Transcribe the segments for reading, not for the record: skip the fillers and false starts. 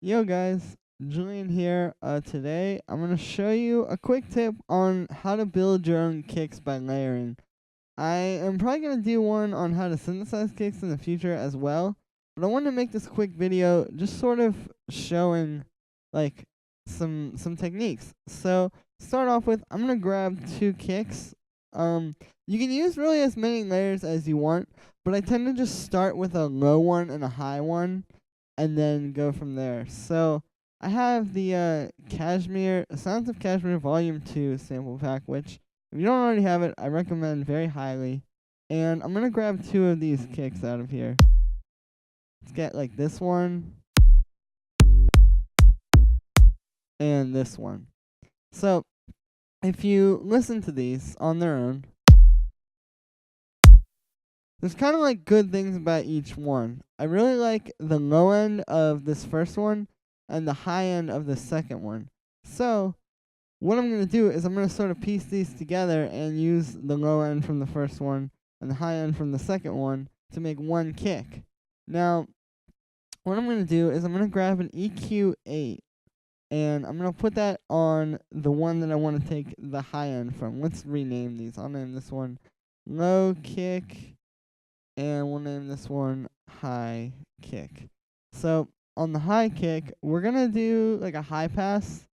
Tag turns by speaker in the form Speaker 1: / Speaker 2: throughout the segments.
Speaker 1: Yo guys, Julian here. Today I'm gonna show you a quick tip on how to build your own kicks by layering. I am probably gonna do one on how to synthesize kicks in the future as well, but I want to make this quick video just sort of showing like some techniques. So start off with I'm gonna grab two kicks. You can use really as many layers as you want, but I tend to just start with a low one and a high one and then go from there. So I have the Cashmere Sounds of Cashmere Volume 2 sample pack, which if you don't already have it, I recommend very highly. And I'm gonna grab two of these kicks out of here. Let's get like this one and this one. So if you listen to these on their own, there's kind of like good things about each one. I really like the low end of this first one and the high end of the second one. So what I'm going to do is I'm going to sort of piece these together and use the low end from the first one and the high end from the second one to make one kick. Now, what I'm going to do is I'm going to grab an EQ8 and I'm going to put that on the one that I want to take the high end from. Let's rename these. I'll name this one low kick and we'll name this one high kick. So on the high kick, we're going to do like a high pass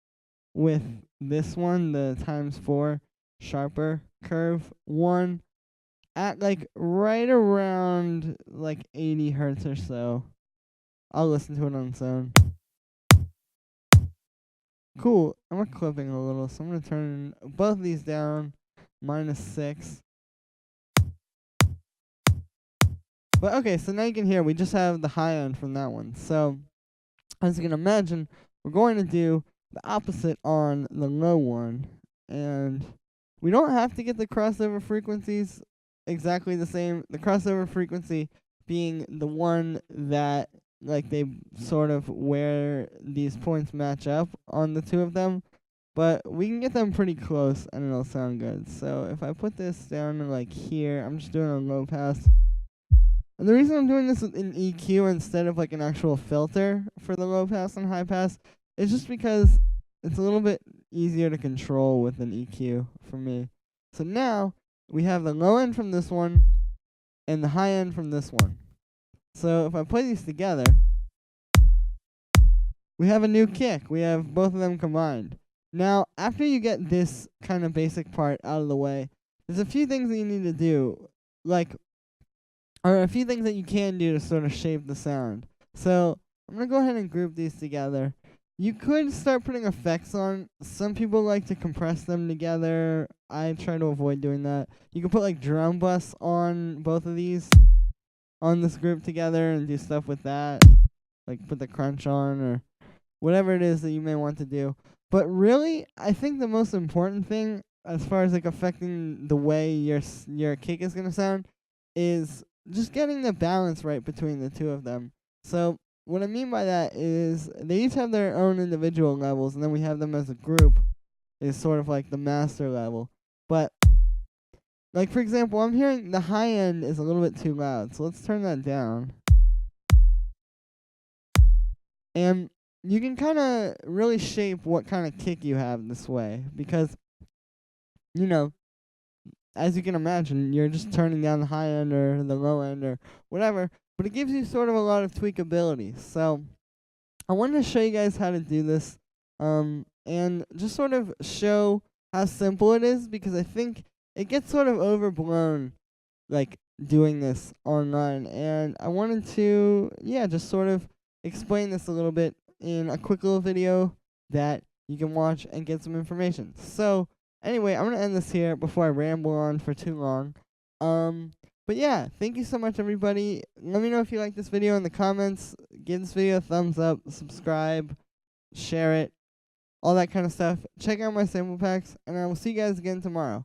Speaker 1: with this one, the ×4 sharper curve one, at like right around like 80 hertz or so. I'll listen to it on its own. Cool. I'm clipping a little, so I'm going to turn both of these down, -6. But okay, so now you can hear we just have the high end from that one. So as you can imagine, we're going to do the opposite on the low one. And we don't have to get the crossover frequencies exactly the same. The crossover frequency being the one that like they sort of where these points match up on the two of them. But we can get them pretty close and it'll sound good. So if I put this down like here, I'm just doing a low pass. And the reason I'm doing this in EQ instead of like an actual filter for the low pass and high pass is just because it's a little bit easier to control with an EQ for me. So now we have the low end from this one and the high end from this one. So if I put these together, we have a new kick. We have both of them combined. Now, after you get this kind of basic part out of the way, there's a few things that you need to do, or a few things that you can do to sort of shape the sound. So I'm going to go ahead and group these together. You could start putting effects on. Some people like to compress them together. I try to avoid doing that. You can put like drum bus on both of these on this group together and do stuff with that. Like put the crunch on or whatever it is that you may want to do. But really, I think the most important thing as far as like affecting the way your kick is going to sound is just getting the balance right between the two of them. So what I mean by that is they each have their own individual levels, and then we have them as a group is sort of like the master level. But like for example, I'm hearing the high end is a little bit too loud, so let's turn that down. And you can kind of really shape what kind of kick you have this way because, you know, as you can imagine, you're just turning down the high end or the low end or whatever, but it gives you sort of a lot of tweakability. So I wanted to show you guys how to do this and just sort of show how simple it is because I think it gets sort of overblown like doing this online. And I wanted to, just sort of explain this a little bit in a quick little video that you can watch and get some information. So anyway, I'm going to end this here before I ramble on for too long. But yeah, thank you so much, everybody. Let me know if you like this video in the comments. Give this video a thumbs up, subscribe, share it, all that kind of stuff. Check out my sample packs, and I will see you guys again tomorrow.